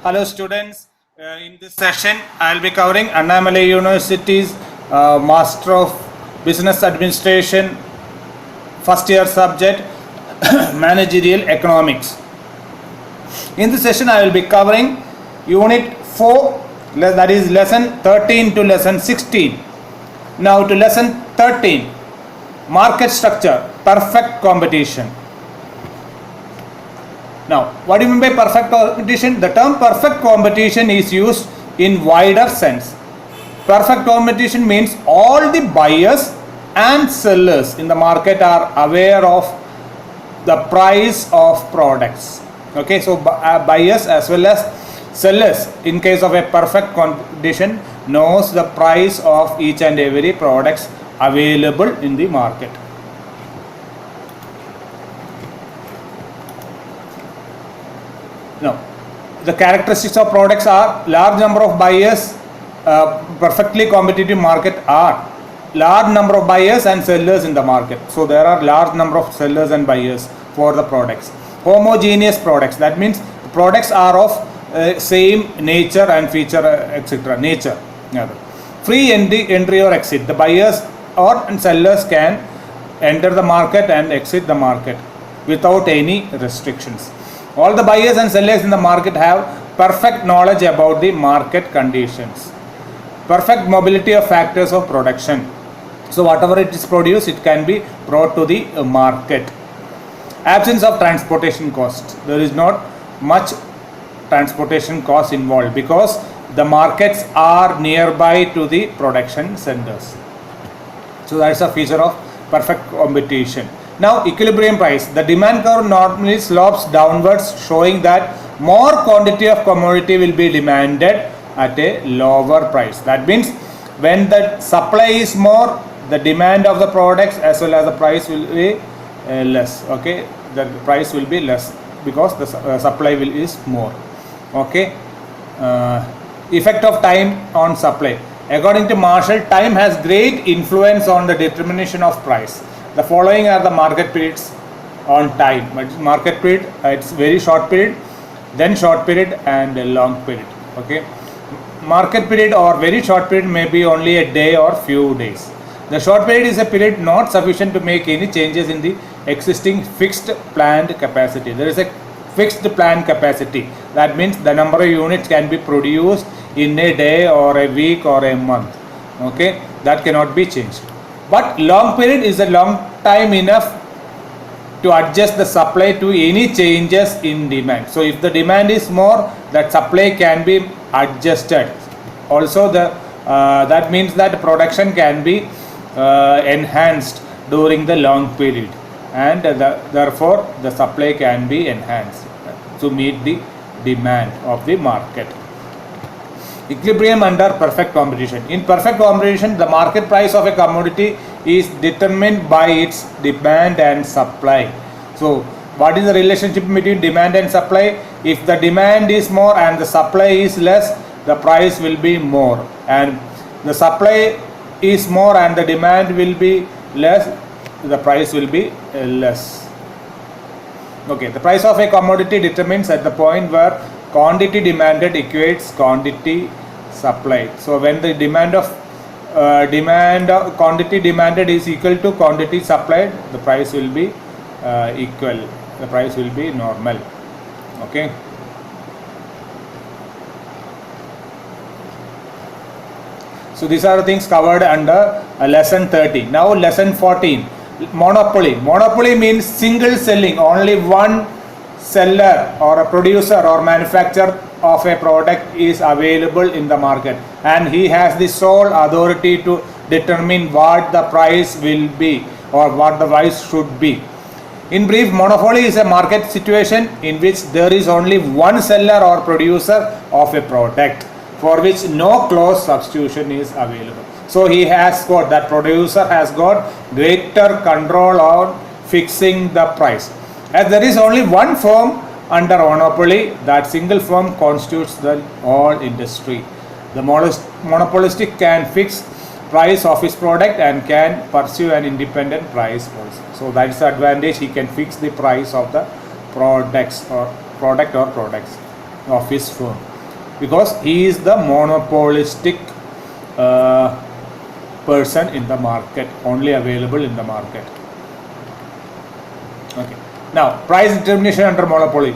Hello students, in this session I will be covering Annamalai University's Master of Business Administration first year subject Managerial Economics. In this session I will be covering Unit 4, that is lesson 13 to lesson 16. Now to lesson 13, Market Structure, Perfect Competition. Now, what do you mean by perfect competition? The term perfect competition is used in wider sense. Perfect competition means all the buyers and sellers in the market are aware of the price of products. Okay, so buyers as well as sellers in case of a perfect competition knows the price of each and every products available in the market. Now, the characteristics of products are large number of buyers, perfectly competitive market are large number of buyers and sellers in the market. So there are large number of sellers and buyers for the products. Homogeneous products, that means products are of same nature and feature etc. nature. Free entry or exit, the buyers or sellers can enter the market and exit the market without any restrictions. All the buyers and sellers in the market have perfect knowledge about the market conditions. Perfect mobility of factors of production. So whatever it is produced, it can be brought to the market. Absence of transportation cost. There is not much transportation cost involved because the markets are nearby to the production centers. So that is a feature of perfect competition. Now, equilibrium price. The demand curve normally slopes downwards, showing that more quantity of commodity will be demanded at a lower price. That means when the supply is more, the demand of the products as well as the price will be less. Okay, the price will be less because the supply is more. Okay, effect of time on supply. According to Marshall, time has great influence on the determination of price. The following are the market periods on time. Market period, it's very short period, then short period and a long period. Okay, market period or very short period may be only a day or few days. The short period is a period not sufficient to make any changes in the existing fixed planned capacity. There is a fixed planned capacity. That means the number of units can be produced in a day or a week or a month. Okay, that cannot be changed. But long period is a long time enough to adjust the supply to any changes in demand. So if the demand is more, that supply can be adjusted. Also that means that production can be enhanced during the long period, and therefore the supply can be enhanced to meet the demand of the market. Equilibrium under perfect competition. In perfect competition, the market price of a commodity is determined by its demand and supply. So, what is the relationship between demand and supply? If the demand is more and the supply is less, the price will be more. And the supply is more and the demand will be less, the price will be less. Okay, the price of a commodity determines at the point where quantity demanded equates quantity supplied. So when the quantity demanded is equal to quantity supplied, the price will be equal. The price will be normal. Okay. So these are the things covered under lesson 13. Now lesson 14. Monopoly. Monopoly means single selling, only one seller or a producer or manufacturer of a product is available in the market, and he has the sole authority to determine what the price will be or what the price should be. In brief, monopoly is a market situation in which there is only one seller or producer of a product for which no close substitution is available. So he has got, that producer has got greater control on fixing the price. As there is only one firm under monopoly, that single firm constitutes the whole industry. The monopolistic can fix price of his product and can pursue an independent price also. So that is the advantage. He can fix the price of the products of his firm. because he is the monopolistic person in the market, only available in the market. Okay. Now, price determination under monopoly.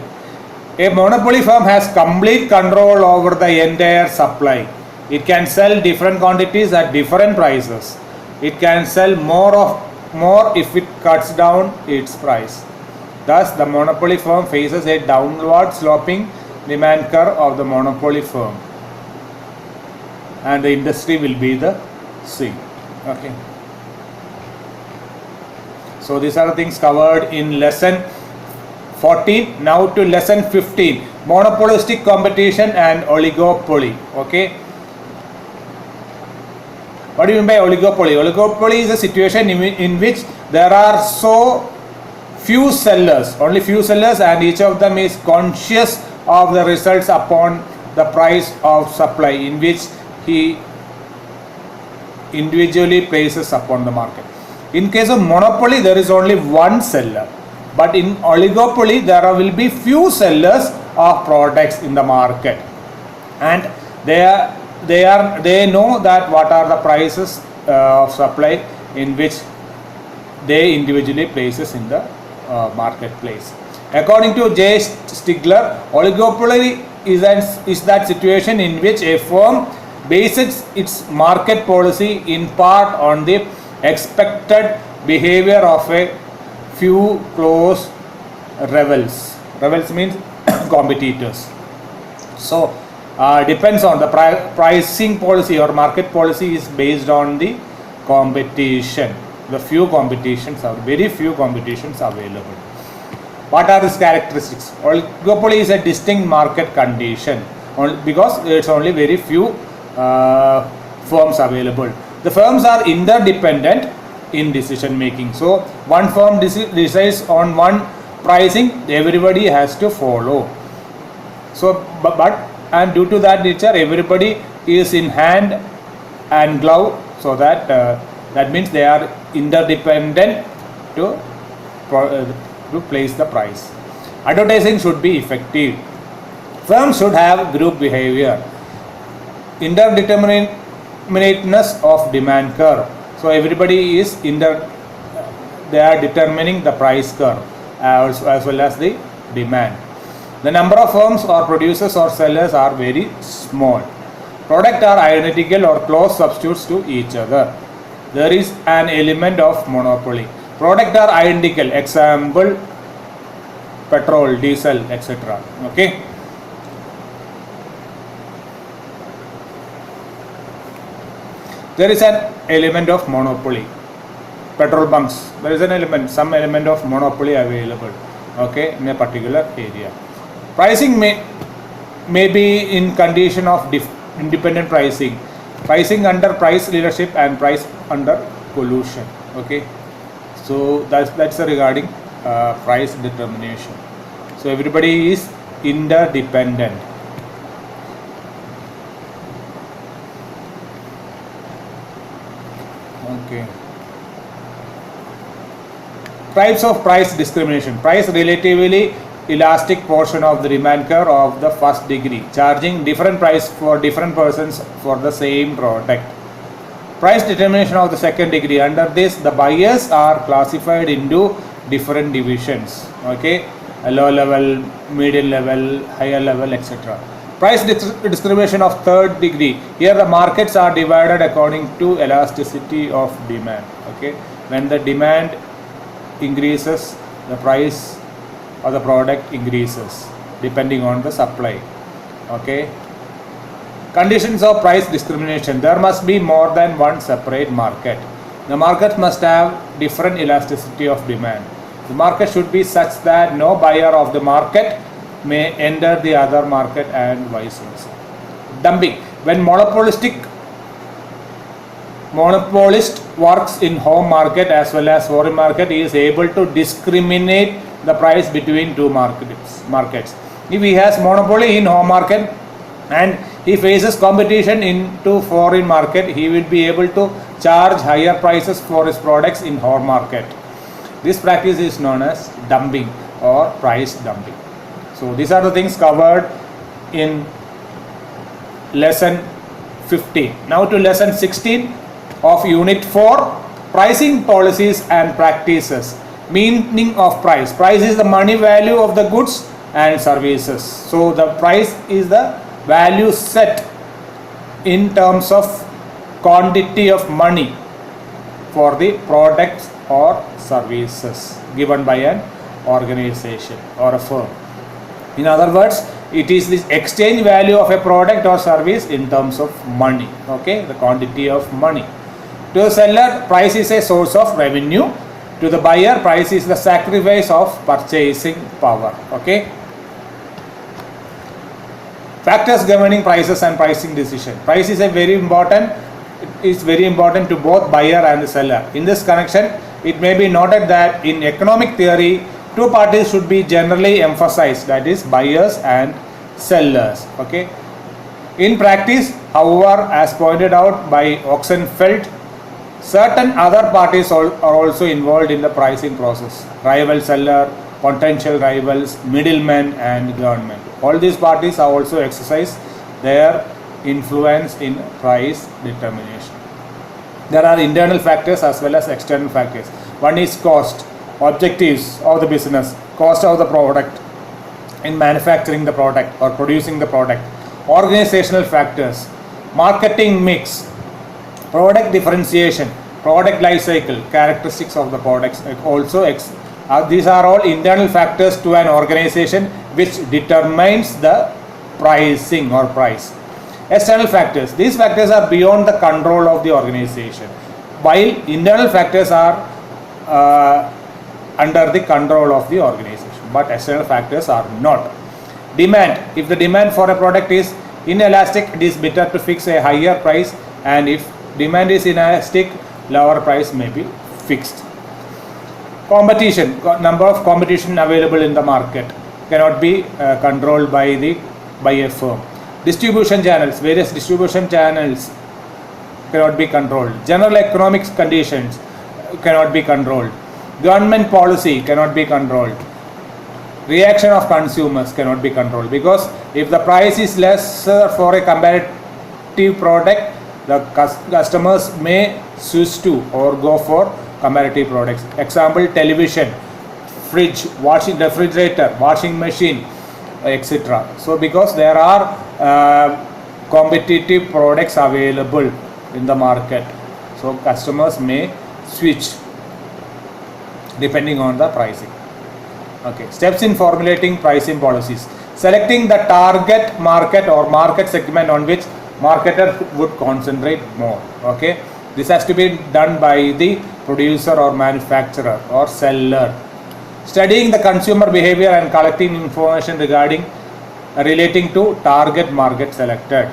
A monopoly firm has complete control over the entire supply. It can sell different quantities at different prices. It can sell more if it cuts down its price. Thus, the monopoly firm faces a downward sloping demand curve of the monopoly firm, and the industry will be the same. Okay. So these are the things covered in lesson 14. Now to lesson 15, monopolistic competition and oligopoly. Okay. What do you mean by oligopoly? Oligopoly is a situation in which there are so few sellers, only few sellers, and each of them is conscious of the results upon the price of supply, in which he individually places upon the market. In case of monopoly, there is only one seller, but in oligopoly there will be few sellers of products in the market, and they know that what are the prices of supply in which they individually places in the marketplace. According to J. Stigler, oligopoly is that situation in which a firm bases its market policy in part on the expected behavior of a few close rivals. Rivals means competitors. So depends on the pricing policy or market policy is based on the competition. The few competitions are very few competitions available. What are its characteristics? Oligopoly is a distinct market condition because it's only very few firms available. The firms are interdependent in decision making. So one firm decides on one pricing, everybody has to follow. So and due to that nature, everybody is in hand and glove, so that that means they are interdependent to place the price. Advertising should be effective. Firms should have group behavior. Indeterminateness of demand curve. So everybody is they are determining the price curve as well as the demand. The number of firms or producers or sellers are very small. Products are identical or close substitutes to each other. There is an element of monopoly. Products are identical, example petrol, diesel, etc. Okay. There is an element of monopoly. Petrol pumps, there is some element of monopoly available, okay, in a particular area. Pricing may be in condition of independent pricing under price leadership and price under collusion. Okay, so that's regarding price determination. So everybody is interdependent. Okay. Types of price discrimination. Price relatively elastic portion of the demand curve of the first degree, charging different price for different persons for the same product. Price determination of the second degree. Under this, the buyers are classified into different divisions. Okay, a low level, medium level, higher level, etc. Price discrimination of third degree. Here the markets are divided according to elasticity of demand. Okay, when the demand increases, the price of the product increases depending on the supply. Okay. Conditions of price discrimination. There must be more than one separate market. The market must have different elasticity of demand. The market should be such that no buyer of the market may enter the other market and vice versa. Dumping. When monopolist works in home market as well as foreign market, he is able to discriminate the price between two markets. If he has monopoly in home market and he faces competition into foreign market, he will be able to charge higher prices for his products in home market. This practice is known as dumping or price dumping. So these are the things covered in lesson 15. Now to lesson 16 of unit 4, pricing policies and practices. Meaning of price. Price is the money value of the goods and services. So the price is the value set in terms of quantity of money for the products or services given by an organization or a firm. In other words, it is the exchange value of a product or service in terms of money. Okay, the quantity of money. To the seller, price is a source of revenue. To the buyer, price is the sacrifice of purchasing power. Okay. Factors governing prices and pricing decision. Price is a very important. It is very important to both buyer and the seller. In this connection, it may be noted that in economic theory, two parties should be generally emphasized, that is buyers and sellers. Okay. In practice, however, as pointed out by Oxenfeld, certain other parties are also involved in the pricing process. Rival seller, potential rivals, middlemen and government. All these parties have also exercised their influence in price determination. There are internal factors as well as external factors. One is cost, objectives of the business, cost of the product in manufacturing the product or producing the product, organizational factors, marketing mix, product differentiation, product life cycle, characteristics of the products. Also these are all internal factors to an organization which determines the pricing or price. External factors, these factors are beyond the control of the organization, while internal factors are under the control of the organization, but external factors are not. Demand, if the demand for a product is inelastic, it is better to fix a higher price, and if demand is inelastic, lower price may be fixed. Competition, number of competition available in the market cannot be controlled by a firm. Distribution channels, various distribution channels cannot be controlled. General economic conditions cannot be controlled. Government policy cannot be controlled. Reaction of consumers cannot be controlled, because if the price is lesser for a comparative product, the customers may switch to or go for comparative products. Example, television, fridge, refrigerator, washing machine, etc. So because there are competitive products available in the market, so customers may switch depending on the pricing. Okay, steps in formulating pricing policies. Selecting the target market or market segment on which marketer would concentrate more. Okay, this has to be done by the producer or manufacturer or seller. Studying the consumer behavior and collecting information relating to target market selected.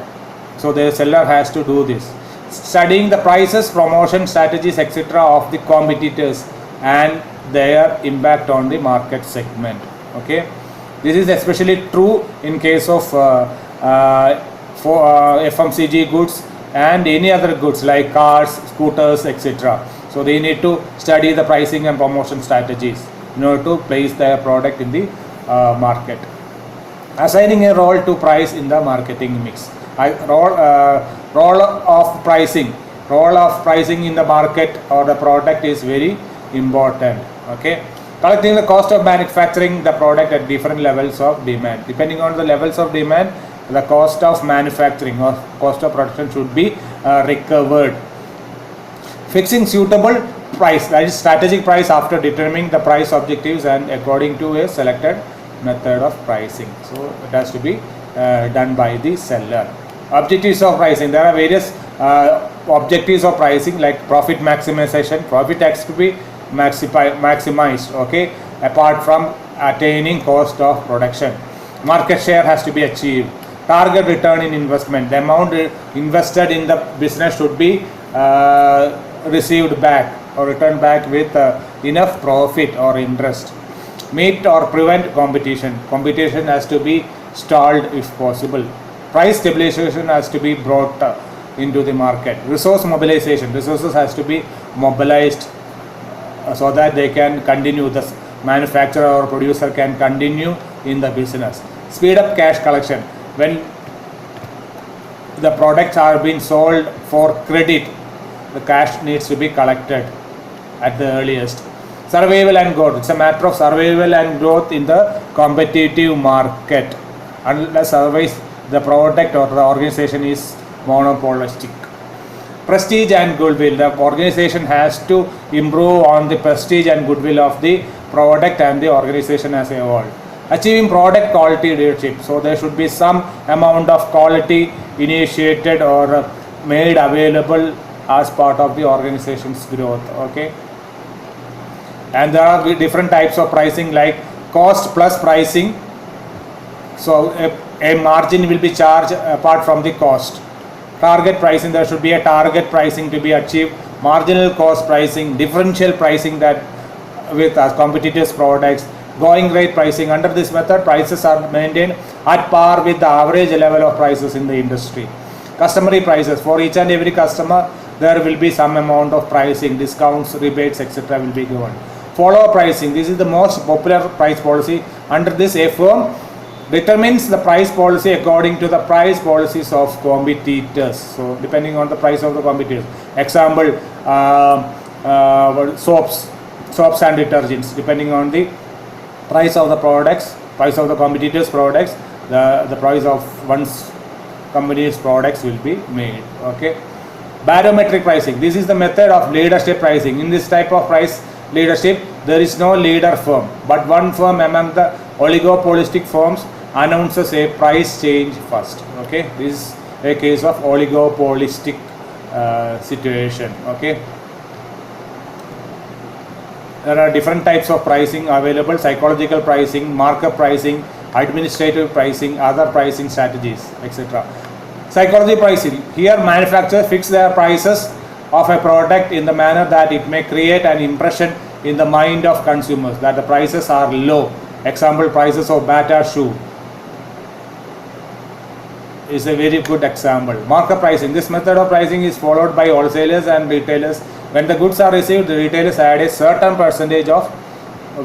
So the seller has to do this. Studying the prices, promotion strategies, etc. of the competitors and their impact on the market segment. Okay, this is especially true in case of FMCG goods and any other goods like cars, scooters, etc. So they need to study the pricing and promotion strategies in order to place their product in the market. Assigning a role to price in the marketing mix. Role of pricing in the market or the product is very important. Okay, collecting the cost of manufacturing the product at different levels of demand. Depending on the levels of demand, the cost of manufacturing or cost of production should be recovered. Fixing suitable price, that is strategic price, after determining the price objectives and according to a selected method of pricing. So it has to be done by the seller. Objectives of pricing, there are various objectives of pricing like profit maximization. Profit has to be maximized, okay, apart from attaining cost of production. Market share has to be achieved. Target return in investment, the amount invested in the business should be received back or returned back with enough profit or interest. Meet or prevent competition, competition has to be stalled if possible. Price stabilization has to be brought into the market. Resource mobilization, resources has to be mobilized so that they can continue, the manufacturer or producer can continue in the business. Speed up cash collection, when the products are being sold for credit, the cash needs to be collected at the earliest. Survival and growth. It's a matter of survival and growth in the competitive market. Unless otherwise the product or the organization is monopolistic. Prestige and goodwill. The organization has to improve on the prestige and goodwill of the product and the organization as a whole. Achieving product quality leadership. So there should be some amount of quality initiated or made available as part of the organization's growth. Okay. And there are different types of pricing like cost plus pricing. So a margin will be charged apart from the cost. Target pricing, there should be a target pricing to be achieved. Marginal cost pricing, differential pricing that with competitors' products, going rate pricing. Under this method, prices are maintained at par with the average level of prices in the industry. Customary prices, for each and every customer, there will be some amount of pricing, discounts, rebates, etc. will be given. Follow pricing, this is the most popular price policy. Under this, a firm determines the price policy according to the price policies of competitors. So depending on the price of the competitors. Example, soaps and detergents. Depending on the price of the products, price of the competitors' products, the price of one's company's products will be made. Okay. Barometric pricing. This is the method of leadership pricing. In this type of price leadership, there is no leader firm, but one firm among the oligopolistic firms announces a price change first. Okay, this is a case of oligopolistic situation. Okay, there are different types of pricing available: psychological pricing, markup pricing, administrative pricing, other pricing strategies, etc. Psychology pricing. Here, manufacturers fix their prices of a product in the manner that it may create an impression in the mind of consumers that the prices are low. Example, prices of Bata shoe is a very good example. Markup pricing. This method of pricing is followed by wholesalers and retailers. When the goods are received, the retailers add a certain percentage of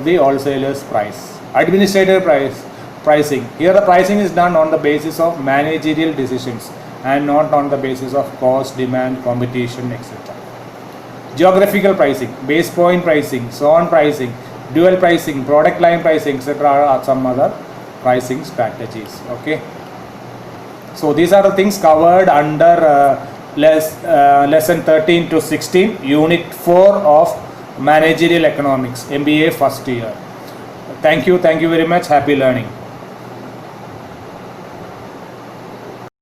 the wholesaler's price. Administrative pricing. Here the pricing is done on the basis of managerial decisions and not on the basis of cost, demand, competition, etc. Geographical pricing, base point pricing, zone pricing, dual pricing, product line pricing, etc. are some other pricing strategies. Okay. So these are the things covered under lesson 13 to 16, unit 4 of managerial economics, MBA first year. Thank you very much. Happy learning.